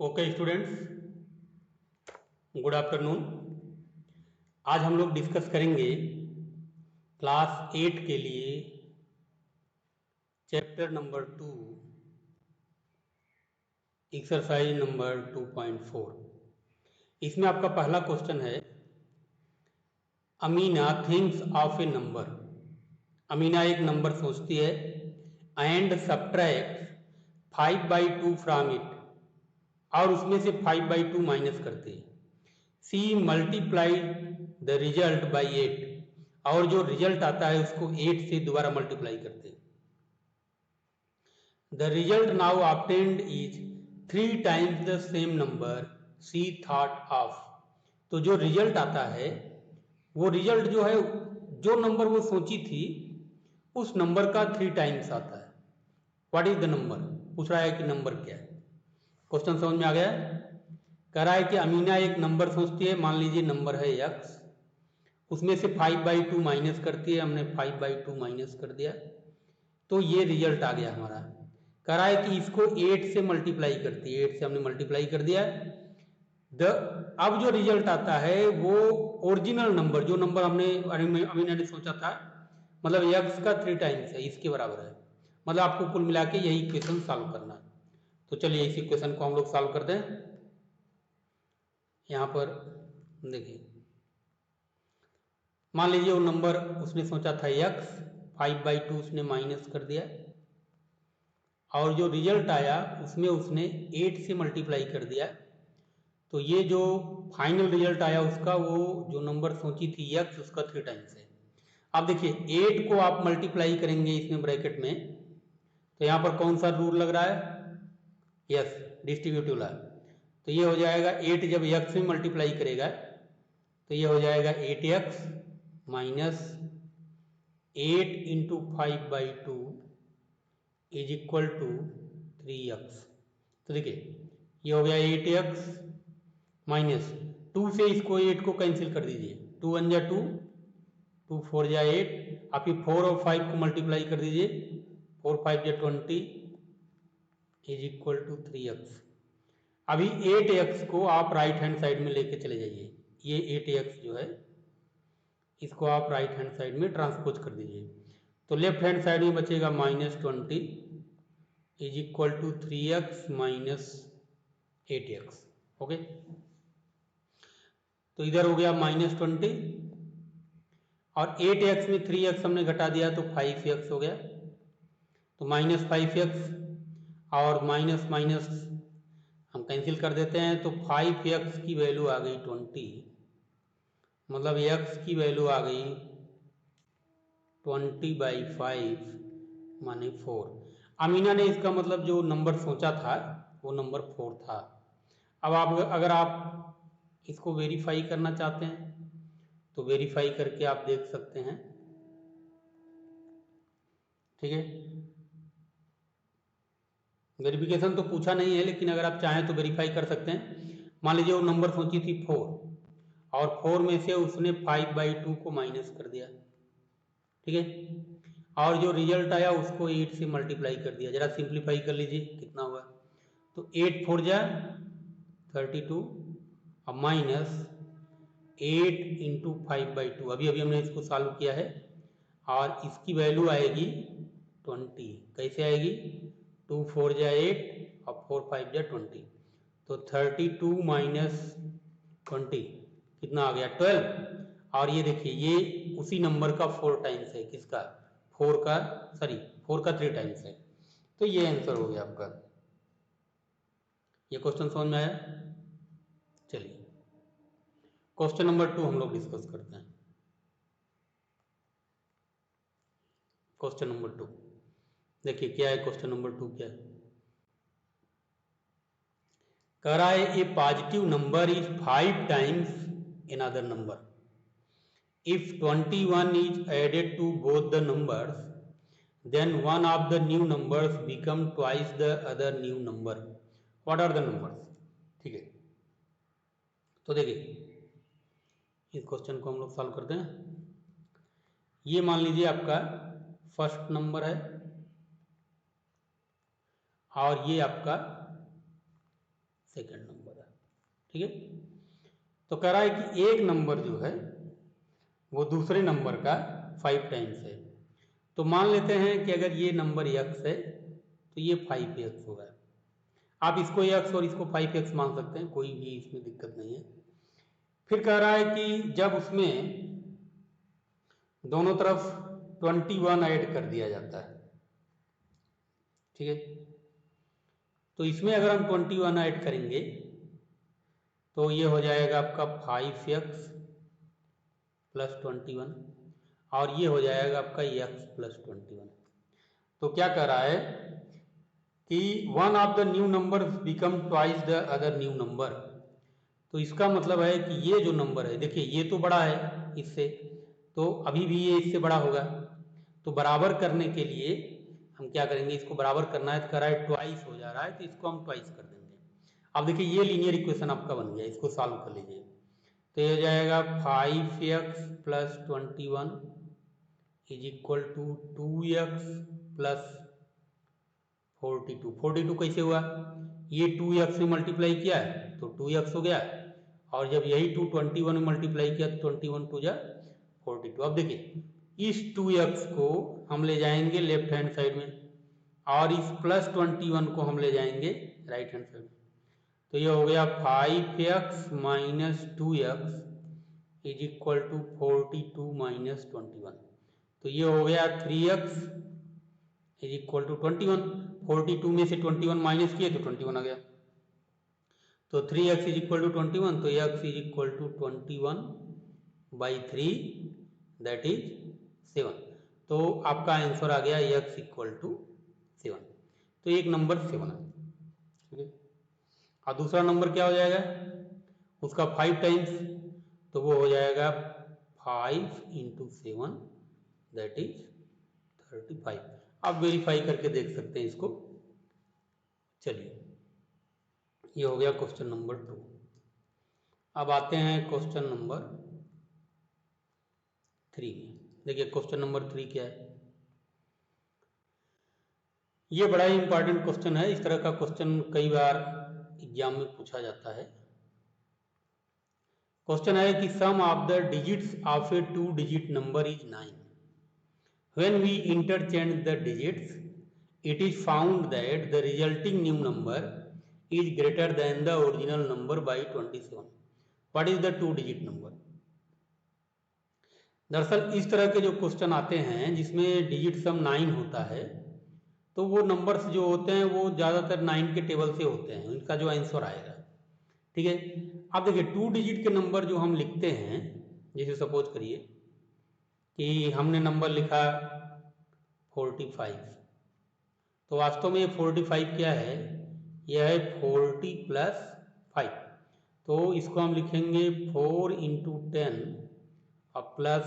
Okay students, good afternoon. आज हम लोग डिस्कस करेंगे क्लास 8 के लिए चैप्टर नंबर 2 एक्सरसाइज नंबर 2.4। इसमें आपका पहला क्वेश्चन है, Amina thinks of A number. Amina एक नंबर सोचती है एंड सब्ट्रैक्ट 5/2 फ्रॉम इट, और उसमें से 5/2 माइनस करते हैं। She multiplied the result by 8, और जो रिजल्ट आता है उसको 8 से दोबारा मल्टीप्लाई करते हैं। The result now obtained is 3 times the same number she thought of. तो जो रिजल्ट आता है वो रिजल्ट जो है, जो नंबर वो सोची थी उस नंबर का 3 टाइम्स आता है। What is the number? पूछ रहा है कि नंबर क्या है। क्वेश्चन समझ में आ गया? कह रहा है कि अमीना एक नंबर सोचती है, मान लीजिए नंबर है x, उसमें से 5/2 माइनस करती है। हमने 5/2 माइनस कर दिया तो ये रिजल्ट आ गया हमारा। कह रहा है कि इसको 8 से मल्टीप्लाई करती है। 8 से हमने मल्टीप्लाई कर दिया। अब जो रिजल्ट आता है वो ओरिजिनल नंबर, जो नंबर हमने अमीना ने सोचा था, मतलब x का 3 टाइम्स है, इसके बराबर है। मतलब आपको कुल मिला के यही इक्वेशन सॉल्व करना है। तो चलिए इस इक्वेशन को हम लोग सॉल्व करते हैं। यहाँ पर देखिए, मान लीजिए वो नंबर उसने सोचा था x, 5/2 उसने माइनस कर दिया, और जो रिजल्ट आया उसमें उसने 8 से मल्टीप्लाई कर दिया। तो ये जो फाइनल रिजल्ट आया उसका, वो जो नंबर सोची थी x, उसका 3 टाइम्स है। अब देखिए 8 को आप मल्टीप्लाई करेंगे इसमें ब्रैकेट में, तो यहाँ पर कौन सा रूल लग रहा है? Yes, distributive law. तो ये हो जाएगा 8 जब x में मल्टीप्लाई करेगा तो ये हो जाएगा 8x minus 8 into 5/2 is equal to 3x। तो देखिए ये हो गया 8x माइनस 2 से इसको 8 को कैंसिल कर दीजिए। 2 1 जा 2, 2 4 जा 8, आप ये 4 और 5 को मल्टीप्लाई कर दीजिए। 4 5 जा 20 इज इक्वल टू 3x। अभी 8x को आप राइट हैंड साइड में लेके चले जाइए। ये 8x जो है इसको आप राइट हैंड साइड में ट्रांसपोज कर दीजिए। तो लेफ्ट हैंड साइड में बचेगा -20 is equal to 3x minus 8x। Okay, तो इधर हो गया -20, और 8x में 3x हमने घटा दिया तो 5x हो गया। तो -5x और माइनस माइनस हम कैंसिल कर देते हैं, तो 5x की वैल्यू आ गई 20, मतलब x की वैल्यू आ गई 20/5 माने 4। अमीना ने इसका मतलब जो नंबर सोचा था वो नंबर 4 था। अब आप अगर आप इसको वेरीफाई करना चाहते हैं तो वेरीफाई करके आप देख सकते हैं। ठीक है, वेरिफिकेशन तो पूछा नहीं है, लेकिन अगर आप चाहें तो वेरीफाई कर सकते हैं। मान लीजिए वो नंबर सोची थी 4, और 4 में से उसने 5/2 को माइनस कर दिया। ठीक है, और जो रिजल्ट आया उसको 8 से मल्टीप्लाई कर दिया। जरा सिंप्लीफाई कर लीजिए कितना हुआ। तो 8 4 जा 32, और माइनस 8 इंटू 5/2, अभी अभी हमने इसको सॉल्व किया है, और इसकी वैल्यू आएगी 20। कैसे आएगी? 2 4 जा 8 और 4 5 जा 20, तो 32 माइनस 20 कितना आ गया? 12। और ये देखिए ये उसी नंबर का 4 टाइम्स है। किसका? 4 का, सॉरी 4 का 3 टाइम्स है। तो ये आंसर हो गया आपका। ये क्वेश्चन समझ में आया? चलिए क्वेश्चन नंबर 2 हम लोग डिस्कस करते हैं। क्वेश्चन नंबर 2 देखिए क्या है। क्वेश्चन नंबर 2 क्या है? कह रहा है a positive number is 5 times another number. If 21 is added to both the numbers, then one of the new numbers become twice the other new number. What are the numbers? ठीक है, तो देखिए इस क्वेश्चन को हम लोग solve करते हैं। ये मान लीजिए आपका फर्स्ट नंबर है, और ये आपका सेकंड नंबर है। ठीक है, तो कह रहा है कि एक नंबर जो है वो दूसरे नंबर का 5 टाइम्स है। तो मान लेते हैं कि अगर ये नंबर x है तो ये 5x होगा। आप इसको x और इसको 5x मान सकते हैं, कोई भी इसमें दिक्कत नहीं है। फिर कह रहा है कि जब उसमें दोनों तरफ 21 ऐड कर दिया जाता है, ठीक है, तो इसमें अगर हम 21 ऐड करेंगे तो ये हो जाएगा आपका 5x प्लस 21 और ये हो जाएगा आपका x प्लस 21। तो क्या कह रहा है कि one of the new number become twice the other new number. तो इसका मतलब है कि ये जो नंबर है, देखिए ये तो बड़ा है इससे, तो अभी भी ये इससे बड़ा होगा। तो बराबर करने के लिए हम क्या करेंगे, इसको बराबर करना है तो कह रहा है ट्वाइस हो जा रहा है तो इसको हम ट्वाइस कर देंगे। अब देखिए ये लीनियर इक्वेशन आपका बन गया, इसको सॉल्व कर लीजिए। तो ये हो जाएगा 5x plus 21 is equal to 2x plus 42। 42 कैसे हुआ, ये 2x से मल्टीप्लाई किया है तो 2x हो गया, और जब यही 2 21 में मल्टीप्लाई किया तो 21 2 जा 42। अब देखिए इस 2x को हम ले जाएंगे लेफ्ट हैंड साइड में और इस प्लस 21 को हम ले जाएंगे राइट हैंड साइड में। तो ये हो गया 5x minus 2x is equal to 42 minus 21। तो ये हो गया 3x इज इक्वल टू 21। 42 में से 21 माइनस किए तो 21 आ गया। तो 3x इज इक्वल टू 21, तो x is equal to 21 by 3 that is 7। तो आपका आंसर आ गया x इक्वल टू 7। तो एक नंबर 7 है, ठीक है। और दूसरा नंबर क्या हो जाएगा, उसका 5 टाइम्स, तो वो हो जाएगा 5 इंटू 7 दैट इज 35। आप वेरीफाई करके देख सकते हैं इसको। चलिए ये हो गया क्वेश्चन नंबर 2। अब आते हैं क्वेश्चन नंबर 3 में। देखिए क्वेश्चन नंबर 3 क्या है, ये बड़ा ही इंपॉर्टेंट क्वेश्चन है। इस तरह का क्वेश्चन कई बार एग्जाम में पूछा जाता है। क्वेश्चन है कि sum of the digits of a 2 digit number is 9। When we interchange the digits, it is found that the resulting new number is greater than the original number by 27. What is the 2-digit number? दरअसल इस तरह के जो question आते हैं जिसमें digit सम 9 होता है, तो वो नंबर्स जो होते हैं वो ज़्यादातर 9 के टेबल से होते हैं, उनका जो आंसर आएगा, ठीक है। अब देखिए 2 डिजिट के नंबर जो हम लिखते हैं, जैसे सपोज करिए कि हमने नंबर लिखा 45, तो वास्तव में ये 45 क्या है, यह है 40 प्लस 5। तो इसको हम लिखेंगे 4 इंटू 10 और प्लस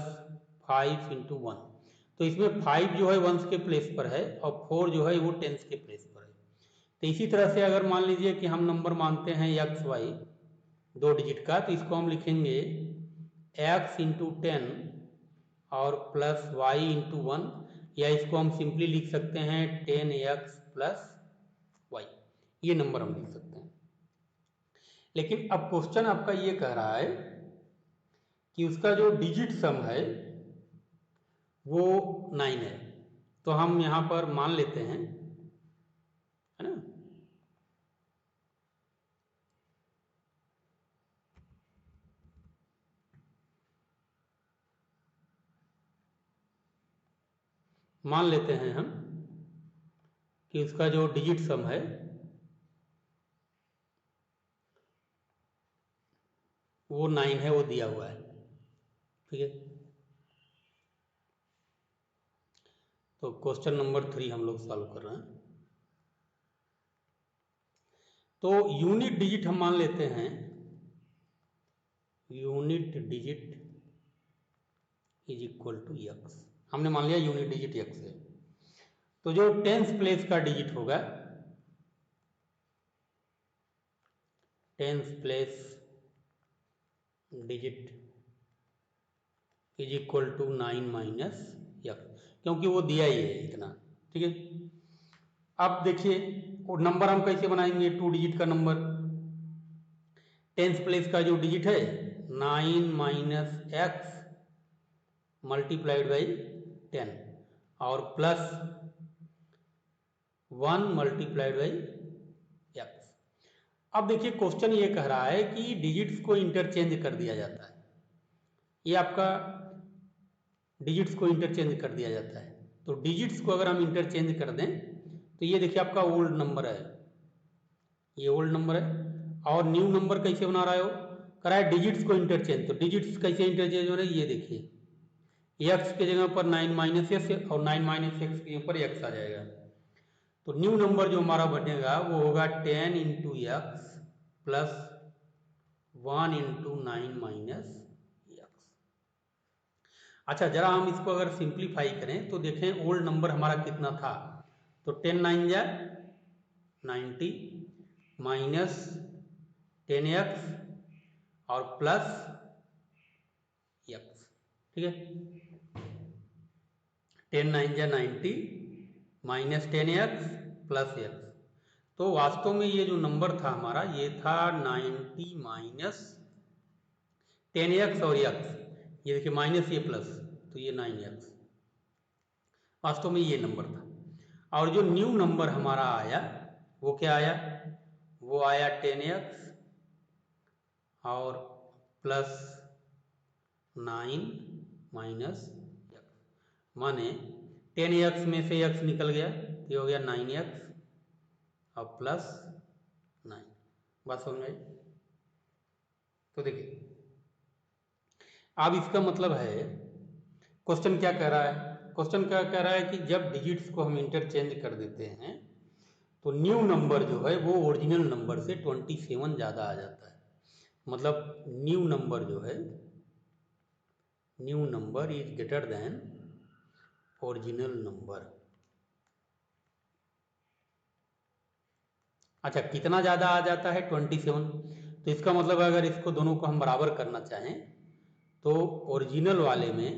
5 इंटू 1। तो इसमें 5 जो है वंस के प्लेस पर है और 4 जो है वो टेंस के प्लेस पर है। तो इसी तरह से अगर मान लीजिए कि हम नंबर मानते हैं XY 2 डिजिट का, तो इसको हम लिखेंगे x इंटू 10 और प्लस y इंटू 1, या इसको हम सिंपली लिख सकते हैं 10x प्लस y। ये नंबर हम लिख सकते हैं। लेकिन अब क्वेश्चन आपका ये कह रहा है कि उसका जो डिजिट सम है वो 9 है। तो हम यहां पर मान लेते हैं, है ना, मान लेते हैं हम कि उसका जो डिजिट सम है वो 9 है, वो दिया हुआ है, ठीक है। तो क्वेश्चन नंबर 3 हम लोग सॉल्व कर रहे हैं। तो यूनिट डिजिट हम मान लेते हैं, unit digit is equal to x। हमने मान लिया यूनिट डिजिट x है। तो जो टेंस प्लेस का डिजिट होगा, tens place digit is equal to 9 minus x, क्योंकि वो दिया ही है इतना, ठीक है। अब देखिए वो नंबर हम कैसे बनाएंगे, 2 डिजिट का नंबर। टेंथ प्लेस का जो डिजिट है 9 माइनस एक्स मल्टीप्लाइड बाई 10 और प्लस 1 मल्टीप्लाइड बाई एक्स। अब देखिए क्वेश्चन ये कह रहा है कि डिजिट्स को इंटरचेंज कर दिया जाता है, ये आपका डिजिट्स को इंटरचेंज कर दिया जाता है। तो डिजिट्स को अगर हम इंटरचेंज कर दें तो ये देखिए आपका ओल्ड नंबर है, ये ओल्ड नंबर है। और न्यू नंबर कैसे बना रहा है वो, कह रहा है डिजिट्स को इंटरचेंज। तो डिजिट्स कैसे इंटरचेंज हो रहे हैं, ये देखिए एक्स के जगह पर 9 माइनस एक्स और 9 माइनस एक्स के ऊपर एक्स आ जाएगा। तो न्यू नंबर जो हमारा बनेगा वो होगा 10 into x plus 1 into 9 minus x. अच्छा जरा हम इसको अगर सिंप्लीफाई करें तो देखें ओल्ड नंबर हमारा कितना था, तो 10 9 जा 90 माइनस 10x और प्लस x, ठीक है। 10 9 जा 90 माइनस 10x प्लस x। तो वास्तव में ये जो नंबर था हमारा ये था 90 माइनस 10x और x, ये देखिए माइनस ये प्लस, तो ये 9x, वास्तव में ये नंबर था। और जो न्यू नंबर हमारा आया वो क्या आया, वो आया 10x और प्लस 9 माइनस x, माने 10x में से x निकल गया, ये हो गया 9x और प्लस 9। बात समझ में आई। तो देखिए अब इसका मतलब है क्वेश्चन क्या कह रहा है, क्वेश्चन क्या कह रहा है कि जब डिजिट्स को हम इंटरचेंज कर देते हैं तो न्यू नंबर जो है वो ओरिजिनल नंबर से 27 ज़्यादा आ जाता है। मतलब न्यू नंबर जो है, new number is greater than original number. अच्छा कितना ज़्यादा आ जाता है 27, तो इसका मतलब अगर इसको दोनों को हम बराबर करना चाहें तो ओरिजिनल वाले में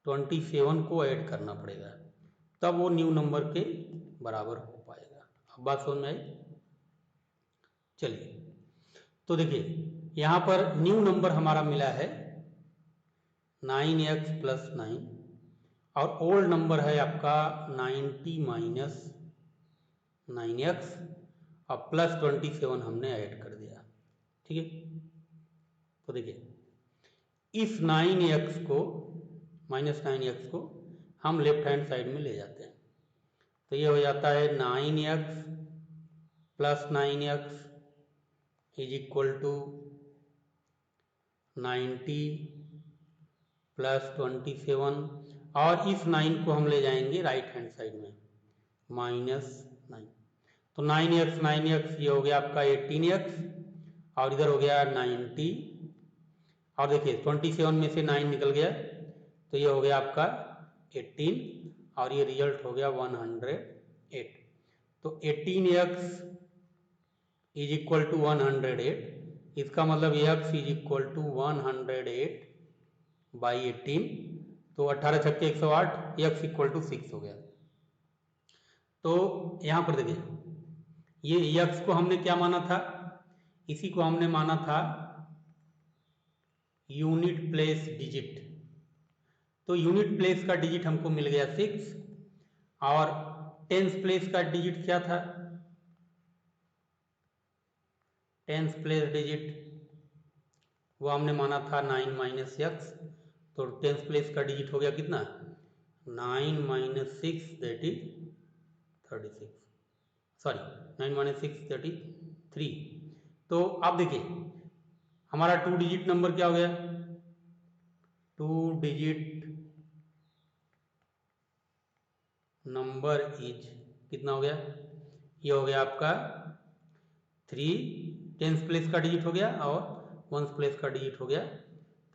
27 को ऐड करना पड़ेगा, तब वो न्यू नंबर के बराबर हो पाएगा। अब बात समझ में आई। चलिए तो देखिए यहाँ पर न्यू नंबर हमारा मिला है 9x प्लस 9 और ओल्ड नंबर है आपका 90 माइनस 9x और प्लस 27 हमने ऐड कर दिया, ठीक है। तो देखिए इस 9x को माइनस 9x को हम लेफ्ट हैंड साइड में ले जाते हैं, तो ये हो जाता है 9x plus 9x is equal to 90 plus 27 और इस 9 को हम ले जाएंगे राइट हैंड साइड में माइनस 9। तो 9x ये हो गया आपका 18x और इधर हो गया 90 और देखिए 27 में से 9 निकल गया तो ये हो गया आपका 18 और ये रिजल्ट हो गया 108। तो 18x इज इक्वल टू 108, इसका मतलब x is equal to 108 by 18, तो 18 छक्के 108, x इक्वल टू 6 हो गया। तो यहाँ पर देखिए ये x को हमने क्या माना था, इसी को हमने माना था यूनिट प्लेस डिजिट। तो यूनिट प्लेस का डिजिट हमको मिल गया 6 और टेंथ प्लेस का डिजिट क्या था, टेंथ प्लेस डिजिट वो हमने माना था 9 माइनस एक्स। तो टेंथ प्लेस का डिजिट हो गया कितना 9 minus 6 that is 36, sorry 9 minus 6 that is 3। तो आप देखिए हमारा 2 डिजिट नंबर क्या हो गया, 2 डिजिट नंबर इज कितना हो गया, ये हो गया आपका 3, टेंथ प्लेस का डिजिट हो गया और वंस प्लेस का डिजिट हो गया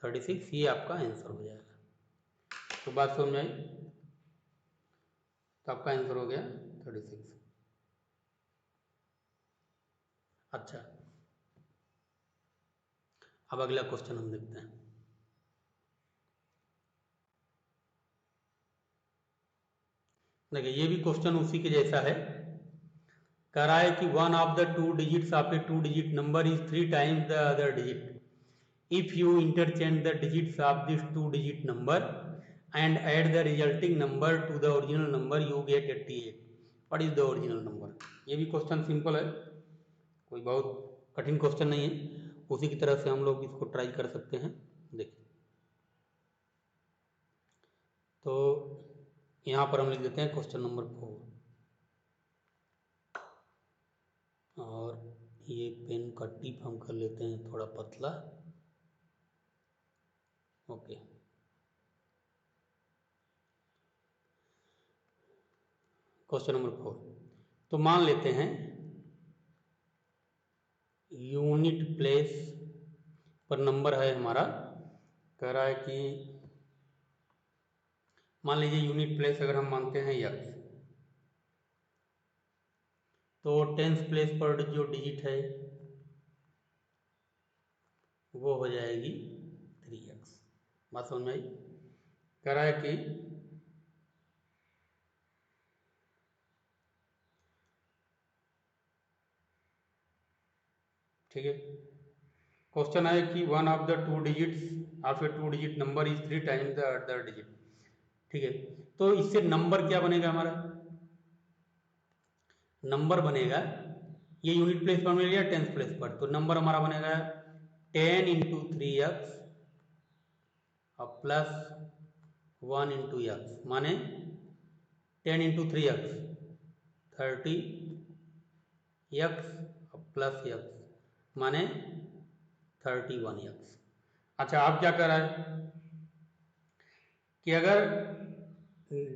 36, ये आपका आंसर हो जाएगा। तो बात समझ में आई। तो आपका आंसर हो गया 36। अच्छा अब अगला क्वेश्चन हम देखते हैं। देखिए ये भी क्वेश्चन उसी के जैसा है, कह रहा है कि one of the two digits of A two digit number is 3 times the other digit. If you interchange the digits of this two-digit number and add the resulting number to the original number, you get 88. What is the original number? ये भी question simple है, कोई बहुत कठिन question नहीं है. उसी की तरह से हम लोग इसको ट्राई कर सकते हैं. देखिए, तो यहाँ पर हम लिख देते हैं क्वेश्चन नंबर 4. और ये पेन का टिप हम कर लेते हैं थोड़ा पतला. ओके. Question number 4. तो मान लेते हैं यूनिट प्लेस पर नंबर है हमारा. कह रहा है कि मान लीजिए यूनिट प्लेस अगर हम मानते हैं x, तो टेंस प्लेस पर जो डिजिट है वो हो जाएगी 3x. बात समझ में आई? कह रहा है कि ठीक है, क्वेश्चन है कि one of the two digits of A two digit number is 3 times the other digit. ठीक है, तो इससे नंबर क्या बनेगा हमारा? नंबर बनेगा, ये यूनिट प्लेस पर मिल गया टेंस प्लेस पर, तो नंबर हमारा बनेगा 10 इंटू 3x और प्लस 1 इंटू एक्स, माने 10 into 3x 30x plus x माने 31x. अच्छा, आप क्या कर रहा है कि अगर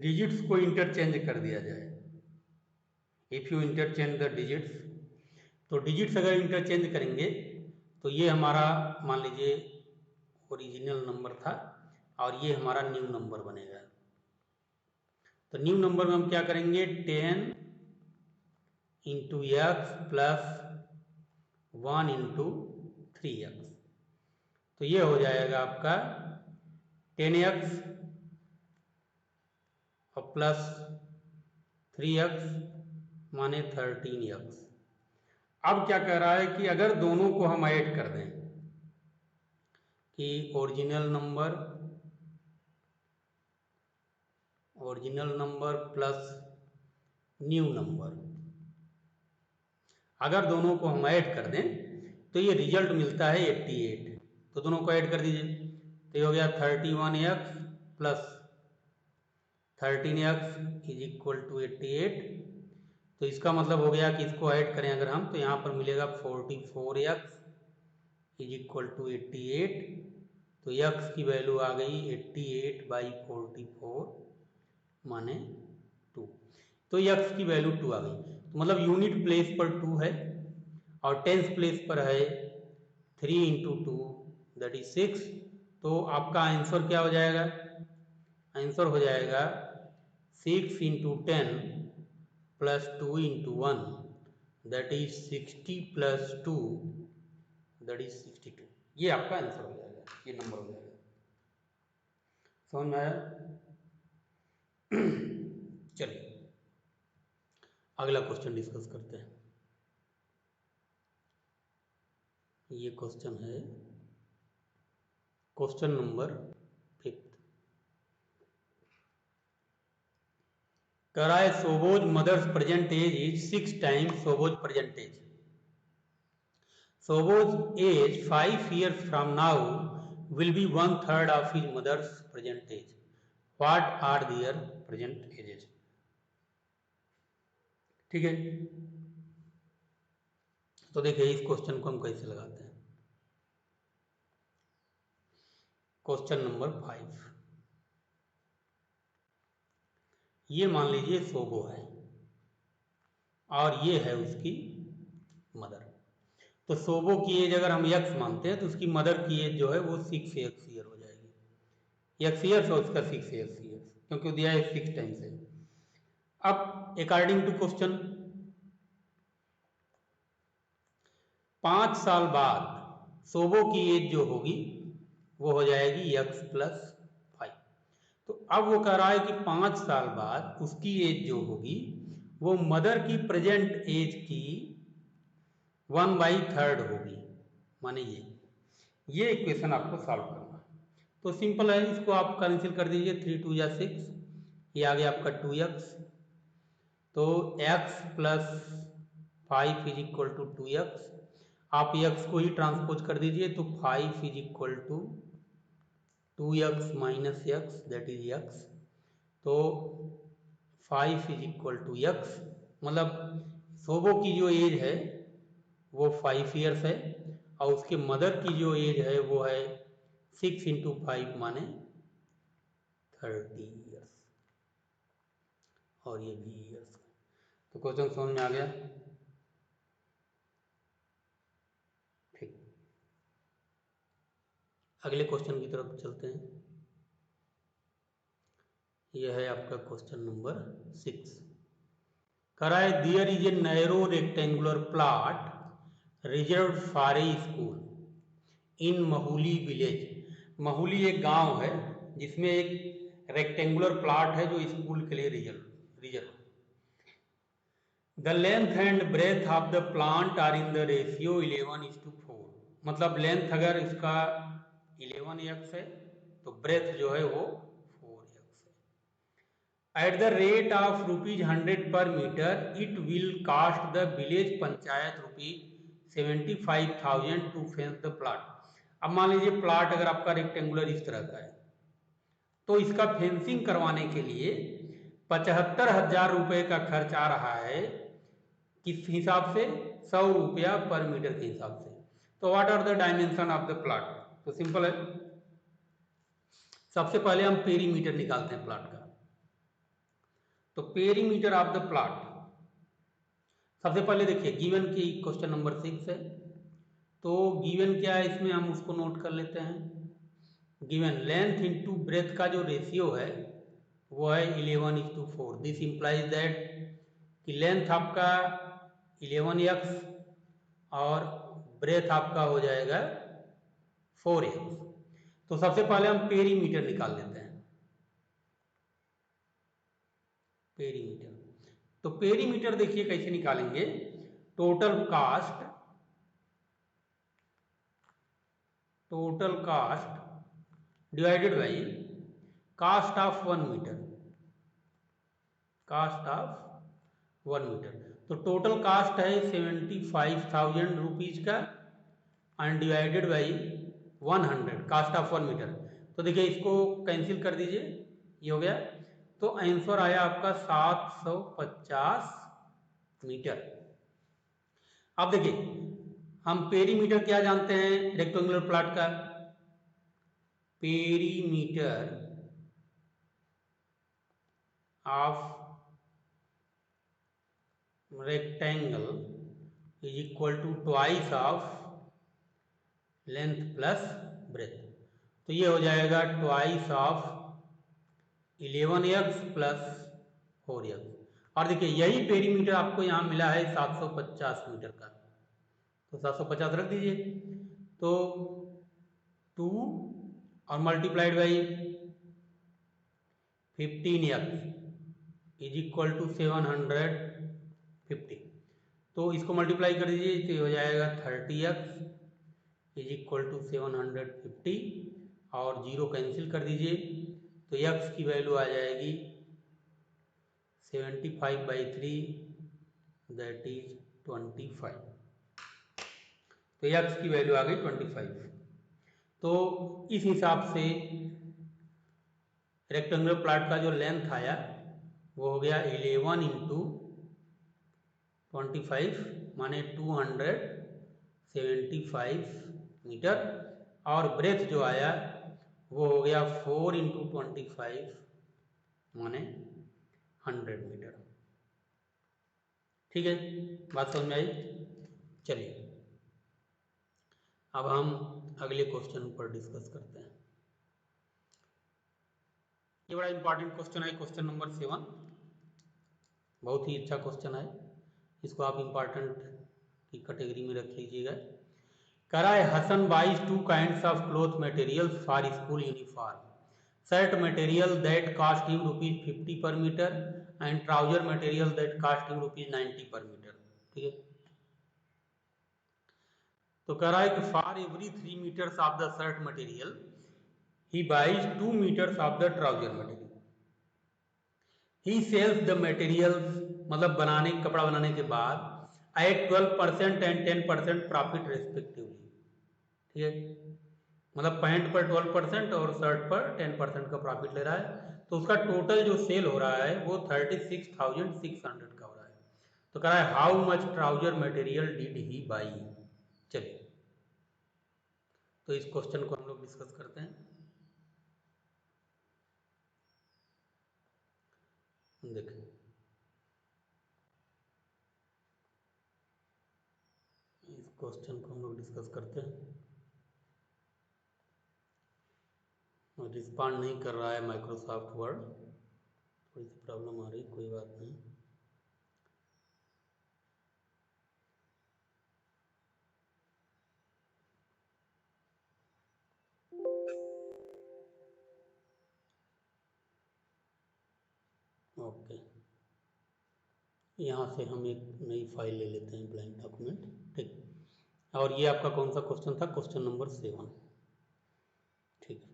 डिजिट्स को इंटरचेंज कर दिया जाए, if you interchange the digits, तो डिजिट्स अगर इंटरचेंज करेंगे तो ये हमारा मान लीजिए ओरिजिनल नंबर था और ये हमारा न्यू नंबर बनेगा. तो न्यू नंबर में हम क्या करेंगे, 10 into x plus 1 into 3x. तो ये हो जाएगा आपका 10x और प्लस 3x माने 13x. अब क्या कह रहा है कि अगर दोनों को हम ऐड कर दें कि original number plus new number, अगर दोनों को हम ऐड कर दें तो ये रिजल्ट मिलता है 88. तो दोनों को ऐड कर दीजिए, तो ये हो गया 31x plus 13x is equal to 88. तो इसका मतलब हो गया कि इसको ऐड करें अगर हम, तो यहाँ पर मिलेगा 44x इज इक्वल टू 88. तो x की वैल्यू आ गई 88/44 माने 2. तो x की वैल्यू 2 आ गई. तो मतलब यूनिट प्लेस पर 2 है और टेंस प्लेस पर है 3 इंटू 2 दैट इज 6. तो आपका आंसर क्या हो जाएगा? आंसर हो जाएगा 6 into 10 plus 2 into 1 that is 60 plus 2 that is 62. ये आपका आंसर हो जाएगा, ये नंबर हो जाएगा. समझ में आया? चलिए अगला क्वेश्चन डिस्कस करते हैं. ये क्वेश्चन है क्वेश्चन नंबर 5. कह रहा है सोबोज mother's present age is 6 times सोबोज प्रेजेंट एज. सोबोज age 5 years from now will be 1/3 of his mother's present age. What are their present ages? ठीक है, तो देखिए इस क्वेश्चन को हम कैसे लगाते हैं. Question number 5. ये मान लीजिए सोबो है और ये है उसकी मदर. तो सोबो की एज अगर हम x मानते हैं तो उसकी मदर की एज जो है वो 6x ईयर हो जाएगी. x ईयर्स और उसका 6x ईयर्स, क्योंकि दिया है 6 टाइम्स है. अब अकॉर्डिंग टू क्वेश्चन 5 साल बाद सोबो की एज जो होगी वो हो जाएगी x प्लस 5. तो अब वो कह रहा है कि 5 साल बाद उसकी एज जो होगी वो मदर की प्रेजेंट एज की 1/3 होगी, माने ये इक्वेशन आपको सॉल्व करना है। तो सिंपल है, इसको आप कैंसिल कर दीजिए, 3 2 या 6, ये आ गया आपका 2x। तो x plus 5 is equal to 2x। आप x को ही ट्रांसपोज कर दीजिए, तो 5 is equal to 2x minus x, that is x। तो 5 इज इक्वल टू x, मतलब शोभो की जो एज है वो 5 ईयर्स है, और उसके मदर की जो एज है वो है 6 इंटू 5 माने 30 ईयर्स, और ये भी ईयर्स। तो क्वेश्चन समझ में आ गया? ठीक, अगले क्वेश्चन की तरफ चलते हैं। यह है आपका क्वेश्चन नंबर 6। कराए there is a narrow rectangular plot reserve for a school in Mahuli village. Mahuli एक गांव है जिसमें एक रेक्टेंगुलर प्लॉट है जो स्कूल के लिए reserve. The length and breadth of the plant are in the ratio 11:4। मतलब लेंथ अगर इसका 11x है तो ब्रेथ जो है वो 4x है। At the rate of ₹100 per metre it will cost the village panchayat ₹75,000 to fence the plot. अब मान लीजिए प्लॉट अगर आपका रेक्टेंगुलर इस तरह का है, तो इसका फेंसिंग करवाने के लिए 75,000 रुपये का खर्च आ रहा है। किस हिसाब से? 100 रुपया पर मीटर के हिसाब से। तो what are the dimension of the plot? तो सिंपल है, सबसे पहले हम पेरीमीटर निकालते हैं प्लॉट का। तो पेरीमीटर ऑफ द प्लॉट, सबसे पहले देखिए गिवन की क्वेश्चन नंबर 6 है, तो गिवन क्या है इसमें हम उसको नोट कर लेते हैं। गिवन लेंथ इनटू ब्रेथ का जो रेशियो है वो है 11:4। दिस इंप्लाइज दैट कि लेंथ आपका 11x और ब्रेथ आपका हो जाएगा 4x। तो सबसे पहले हम पेरीमीटर निकाल लेते हैं। पेरीमीटर, तो पेरीमीटर देखिए कैसे निकालेंगे। Total cost divided by cost of 1 metre, cost of 1 metre. तो टोटल कास्ट है 75,000 रुपीज का and divided by 100, cost of 1 metre. तो देखिए इसको कैंसिल कर दीजिए, ये हो गया। तो आंसर आया आपका 750 मीटर। अब देखिए हम पेरीमीटर क्या जानते हैं रेक्टेंगुलर प्लॉट का? Perimeter of rectangle is equal to twice of length plus breadth. तो ये हो जाएगा twice of 11x plus 4x। और देखिए यही पेरीमीटर आपको यहाँ मिला है 750 मीटर का, तो 750 रख दीजिए। तो 2 और multiplied by 15x is equal to 750। तो इसको मल्टीप्लाई कर दीजिए तो ये हो जाएगा 30x इज इक्वल टू 750, और जीरो कैंसिल कर दीजिए तो x की वैल्यू आ जाएगी 75/3, दैट इज 25। तो x की वैल्यू आ गई 25। तो इस हिसाब से रेक्टेंगुलर प्लॉट का जो लेंथ आया वो हो गया 11 इंटू 25 माने 275 मीटर, और ब्रेथ जो आया वो हो गया 4 इंटू 25 माने 100 मीटर। ठीक है, बात समझ में आई? चलिए अब हम अगले क्वेश्चन पर डिस्कस करते हैं। ये बड़ा इंपॉर्टेंट क्वेश्चन है, क्वेश्चन नंबर 7। बहुत ही अच्छा क्वेश्चन है, इसको आप इंपॉर्टेंट की कैटेगरी में रख लीजिएगा। कराए Hasan buys 2 kinds of cloth materials for school uniform. Shirt material that cost him ₹50 per meter and trouser material that costing ₹90 per metre. ठीक है, तो कह रहा है कि for every 3 metres of the shirt material he buys 2 metres of the trouser material. He sells the materials, मतलब बनाने कपड़ा बनाने के बाद, एट 12% एंड 10% प्रॉफिट रेस्पेक्टिवली। ठीक है, मतलब पैंट पर 12% और शर्ट पर 10% का प्रॉफिट ले रहा है, तो उसका टोटल जो सेल हो रहा है वो 36,600 का हो रहा है। तो कह रहा है how much trouser material did he by. चलिए, तो इस क्वेश्चन को हम लोग डिस्कस करते हैं। देखिए, इस क्वेश्चन को हम लोग डिस्कस करते हैं। रिस्पॉन्ड नहीं कर रहा है माइक्रोसॉफ्ट वर्ड, थोड़ी सी प्रॉब्लम आ रही, कोई बात नहीं। ओके, यहाँ से हम एक नई फाइल ले लेते हैं, ब्लैंक डॉक्यूमेंट। ठीक, और ये आपका कौन सा क्वेश्चन था? Question number 7। ठीक है,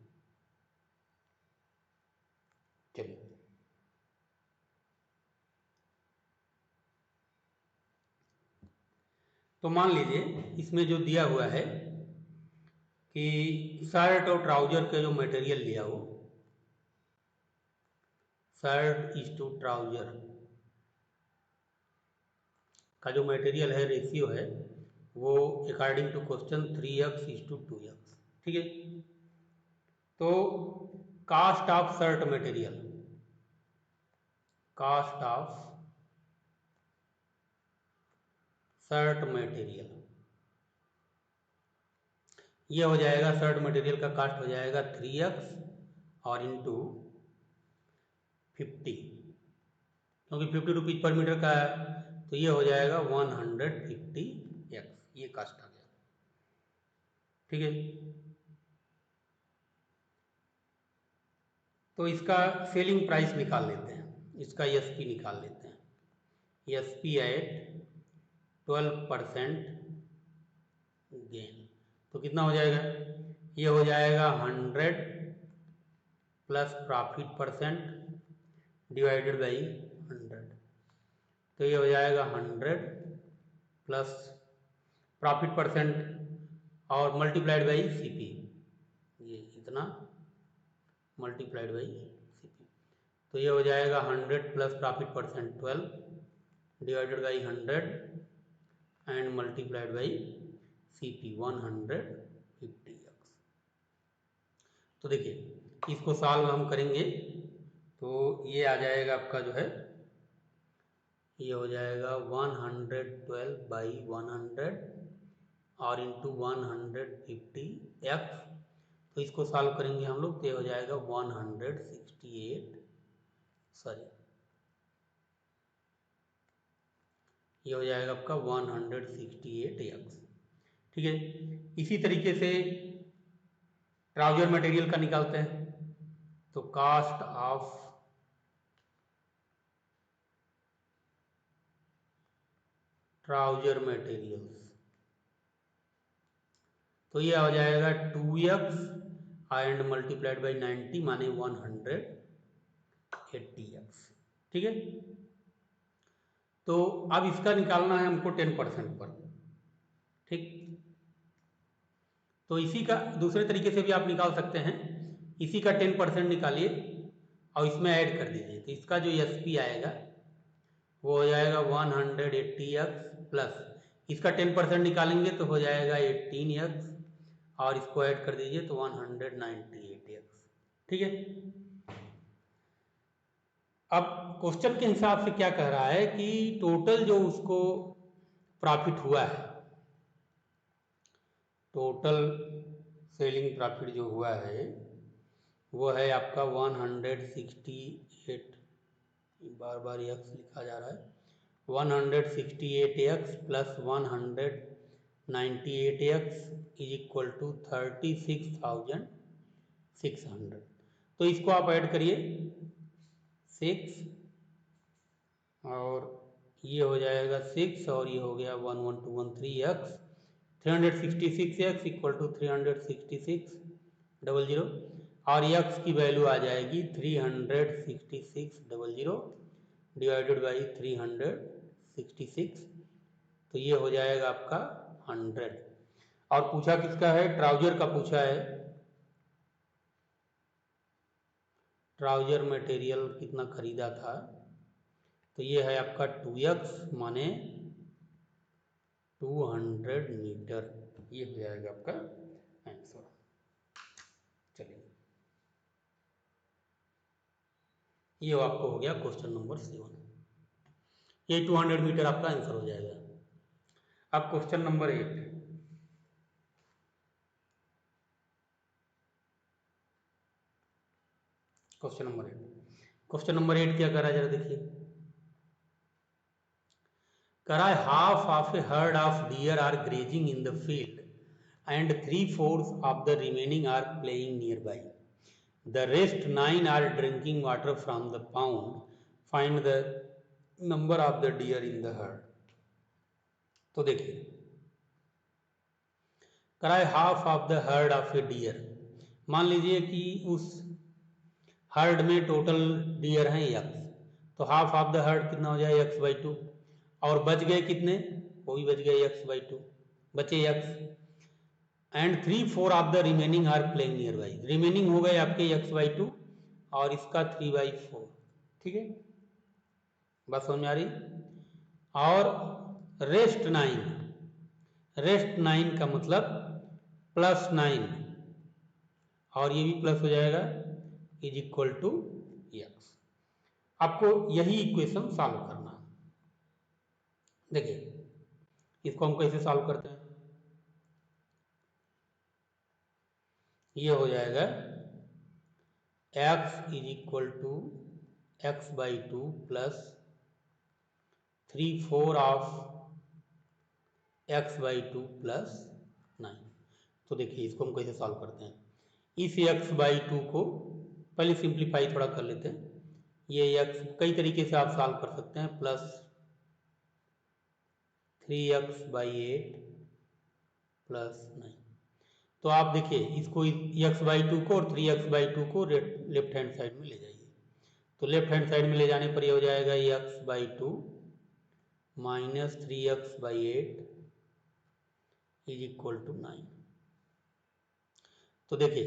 चलिए, तो मान लीजिए इसमें जो दिया हुआ है कि शर्ट और ट्राउजर का जो मटेरियल लिया हो, शर्ट इज टू ट्राउजर का जो मटेरियल है, रेशियो है वो अकॉर्डिंग टू क्वेश्चन 3x:2x। ठीक है, तो cost of shirt material, cost of shirt material, ये हो जाएगा, शर्ट मटेरियल का कास्ट हो जाएगा 3x और इंटू 50, क्योंकि 50 रुपीज पर मीटर का है, तो ये हो जाएगा 150x, ये कास्ट आ गया। ठीक है, तो इसका सेलिंग प्राइस निकाल लेते हैं, इसका एसपी निकाल लेते हैं। एसपी एट 12% गेन, तो कितना हो जाएगा? ये हो जाएगा 100 plus profit percent divided by 100, तो ये हो जाएगा 100 प्लस प्रॉफिट परसेंट और मल्टीप्लाइड बाई सीपी, ये इतना मल्टीप्लाइड बाई सीपी, तो ये हो जाएगा 100 plus profit percent 12 divided by 100 and multiplied by CP 150x। तो देखिए, इसको सॉल्व हम करेंगे तो ये आ जाएगा आपका जो है, ये हो जाएगा 112/100 और इंटू 150x। तो इसको सॉल्व करेंगे हम लोग, तो ये हो जाएगा 168, सॉरी, ये हो जाएगा आपका 168x। ठीक है, इसी तरीके से ट्राउजर मटेरियल का निकालते हैं, तो कास्ट ऑफ ट्राउजर मटेरियल्स, तो ये हो जाएगा 2x एंड मल्टीप्लाइड बाई 90 माने 180x। ठीक है, तो अब इसका निकालना है हमको 10% पर। ठीक, तो इसी का दूसरे तरीके से भी आप निकाल सकते हैं, इसी का 10% निकालिए और इसमें ऐड कर दीजिए, तो इसका जो एसपी आएगा वो हो जाएगा 180x प्लस इसका 10% निकालेंगे तो हो जाएगा 18x और इसको ऐड कर दीजिए तो 198x। ठीक है, अब क्वेश्चन के हिसाब से क्या कह रहा है कि टोटल जो उसको प्रॉफिट हुआ है, टोटल सेलिंग प्रॉफिट जो हुआ है वो है आपका 168, बार बार एक्स लिखा जा रहा है, 168x plus 198x is equal to 36,600। तो इसको आप ऐड करिए, 6 और ये हो जाएगा 6 और ये हो गया 11213x 366x इक्वल टू 36600 और x की वैल्यू आ जाएगी 36600 डिवाइडेड बाई 366 तो ये हो जाएगा आपका 100। और पूछा किसका है, ट्राउजर का पूछा है। ट्राउजर मटेरियल कितना खरीदा था, तो ये है आपका 2x माने 200 मीटर, ये हो जाएगा आपका आंसर। चलिए ये आपको हो गया क्वेश्चन नंबर 7, ये 200 मीटर आपका आंसर हो जाएगा। अब क्वेश्चन नंबर 8, क्वेश्चन नंबर 8 क्या करा जरा देखिए। करा half of a herd of deer are grazing in the field and 3/4 of the remaining are playing nearby. The rest 9 are drinking water from the pond. Find the number of the deer in the herd. तो देखिए कराए half of the herd of a deer, मान लीजिए कि उस herd में total deer हैं x, तो हाफ ऑफ द हर्ड कितना हो जाए x/2 और बच गए कितने, वो भी बच गए x/2, बचे x and 3/4 of the remaining are playing nearby, remaining हो गए आपके x/2 और इसका 3/4, ठीक है, बात समझ में आ रही। और रेस्ट 9 का मतलब +9 और ये भी प्लस हो जाएगा इज इक्वल टू x। आपको यही इक्वेशन सॉल्व करना। देखिए इसको हम कैसे सॉल्व करते हैं, ये हो जाएगा x is equal to x/2 plus 3/4 of x/2 plus 9। तो देखिए इसको हम कैसे सॉल्व करते हैं, इस x/2 को पहले सिंप्लीफाई थोड़ा कर लेते हैं। ये x कई तरीके से आप सॉल्व कर सकते हैं, प्लस 3x/8 प्लस 9। तो आप देखिए इसको x/2 को और 3x/2 को लेफ्ट हैंड साइड में ले जाइए, तो लेफ्ट हैंड साइड में ले जाने पर ये हो जाएगा x/2 minus 3x/8 is equal to 9। तो देखिए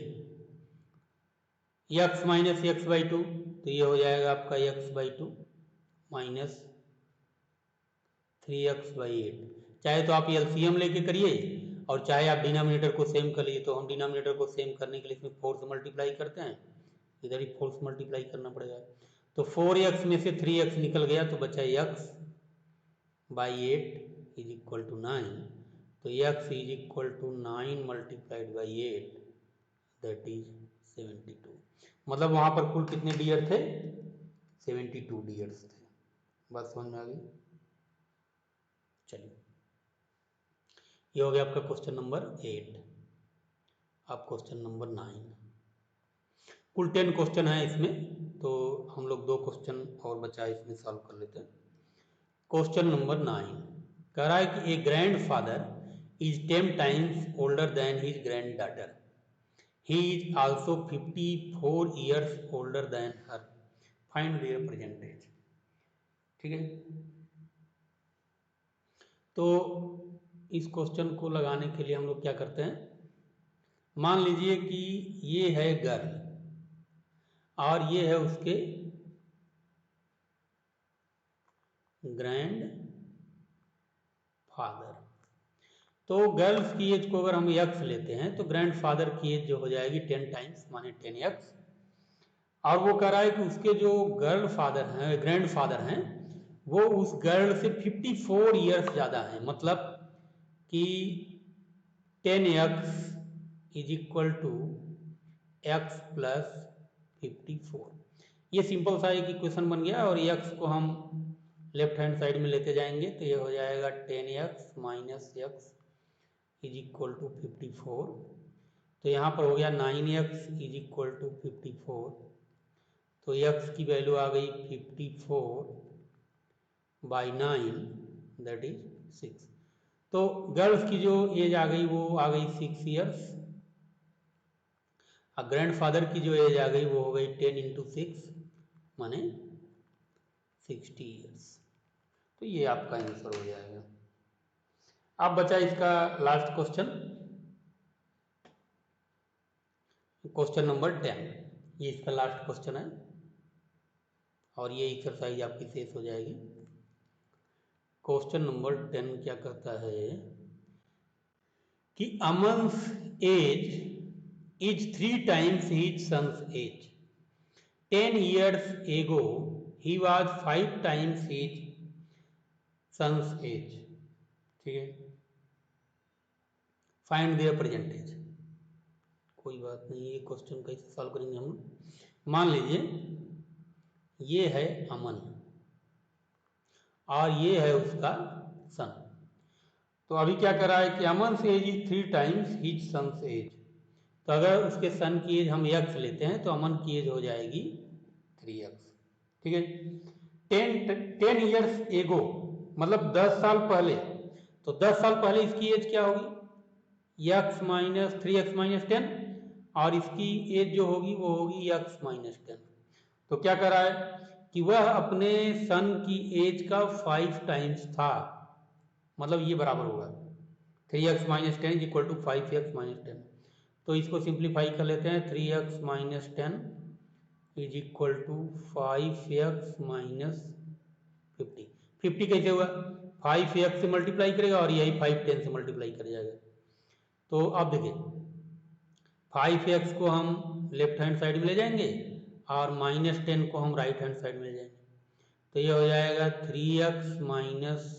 x माइनस x/2 तो ये हो जाएगा आपका x/2 माइनस 3x/8। चाहे तो आप एलसीएम लेके करिए और चाहे आप डिनोमिनेटर को सेम कर लीजिए। तो हम डिनोमिनेटर को सेम करने के लिए इसमें 4 से मल्टीप्लाई करते हैं, इधर ही 4 से मल्टीप्लाई करना पड़ेगा। तो 4x में से 3x निकल गया तो बचा x/8 इज इक्वल टू 9। तो x is equal to 9 multiplied by 8 that is 72। मतलब वहां पर कुल कितने डियर थे, 72 डियर्स थे। बात समझ में आ गई। चलिए ये हो गया आपका क्वेश्चन नंबर 8। अब क्वेश्चन नंबर 9, कुल 10 क्वेश्चन है इसमें, तो हम लोग 2 क्वेश्चन और बचा है इसमें सॉल्व कर लेते हैं। क्वेश्चन नंबर 9 कह रहा है कि a grandfather is 10 times older than his granddaughter, he is also 54 years older than her, find their present age. ठीक है, तो इस क्वेश्चन को लगाने के लिए हम लोग क्या करते हैं, मान लीजिए कि ये है गर्ल और ये है उसके ग्रैंड फादर। तो गर्ल्स की एज को अगर हम x लेते हैं तो ग्रैंड फादर की एज जो हो जाएगी 10 टाइम्स माने 10x। और वो कह रहा है कि उसके जो गर्ल फादर हैं, ग्रैंड फादर हैं, वो उस गर्ल से 54 ईयर्स ज़्यादा हैं। मतलब कि 10x is equal to x plus 54। ये सिंपल सा एक इक्वेशन बन गया और x को हम लेफ्ट हैंड साइड में लेते जाएंगे तो ये हो जाएगा 10x minus x is equal to 54। तो यहाँ पर हो गया 9x इज इक्वल टू 54। तो x की वैल्यू आ गई 54 बाई 9 दैट इज 6। तो गर्ल्स की जो एज आ गई वो आ गई 6 ईयर्स, और ग्रैंडफादर की जो एज आ गई वो हो गई 10 इंटू 6 माने 60 ईयर्स। तो ये आपका आंसर हो जाएगा। अब बचा इसका लास्ट क्वेश्चन, क्वेश्चन नंबर 10। ये इसका लास्ट क्वेश्चन है और ये एक्सरसाइज आपकी शेष हो जाएगी। क्वेश्चन नंबर 10 क्या कहता है कि अमन्स as is 3 times his son's age. 10 years ago he was 5 times his son's age। ठीक है, फाइंड देयर प्रेजेंट एज। कोई बात नहीं, ये क्वेश्चन कैसे सॉल्व करेंगे हम। मान लीजिए ये है अमन और ये है उसका सन। तो अभी क्या कर रहा है कि अमन से age is 3 times his son से एज। तो अगर उसके सन की एज हम x लेते हैं तो अमन की एज हो जाएगी 3x। ठीक है, 10 ईयर्स एगो मतलब 10 साल पहले। तो 10 साल पहले इसकी एज क्या होगी, x माइनस 3x माइनस 10, और इसकी एज जो होगी वो होगी x माइनस 10। तो क्या कर रहा है कि वह अपने सन की एज का 5 टाइम्स था, मतलब ये बराबर होगा 3x minus 10 is equal to 5x minus 10। तो इसको सिंप्लीफाई कर लेते हैं, 3x minus 10 is equal to 5x minus 50। 50 कैसे हुआ, 5x से मल्टीप्लाई करेगा और यही 5 10 से मल्टीप्लाई कर जाएगा। तो अब देखिए 5x को हम लेफ्ट हैंड साइड में ले जाएंगे और माइनस 10 को हम राइट हैंड साइड में ले जाएंगे। तो ये हो जाएगा 3x minus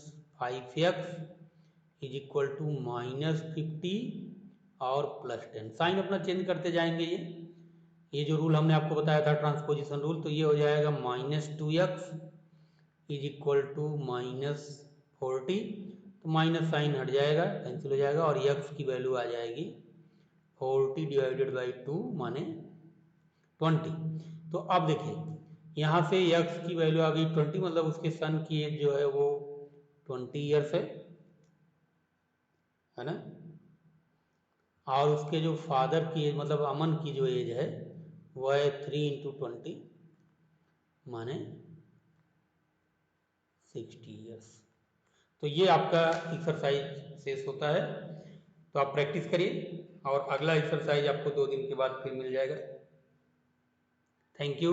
5x is equal to minus 50 और प्लस 10। साइन अपना चेंज करते जाएंगे। ये जो रूल हमने आपको बताया था ट्रांसपोजिशन रूल, तो ये हो जाएगा minus 2x is equal to minus 40। तो माइनस साइन हट जाएगा, कैंसिल हो जाएगा और x की वैल्यू आ जाएगी 40 डिवाइडेड बाई 2 माने 20। तो अब देखिए यहाँ से x की वैल्यू आ गई 20, मतलब उसके सन की एज जो है वो 20 ईयर्स है ना, और उसके जो फादर की एज मतलब अमन की जो एज है वह है 3 इंटू 20 माने 60 ईयर्स। तो ये आपका एक्सरसाइज शेष होता है। तो आप प्रैक्टिस करिए और अगला एक्सरसाइज आपको 2 दिन के बाद फिर मिल जाएगा। Thank you.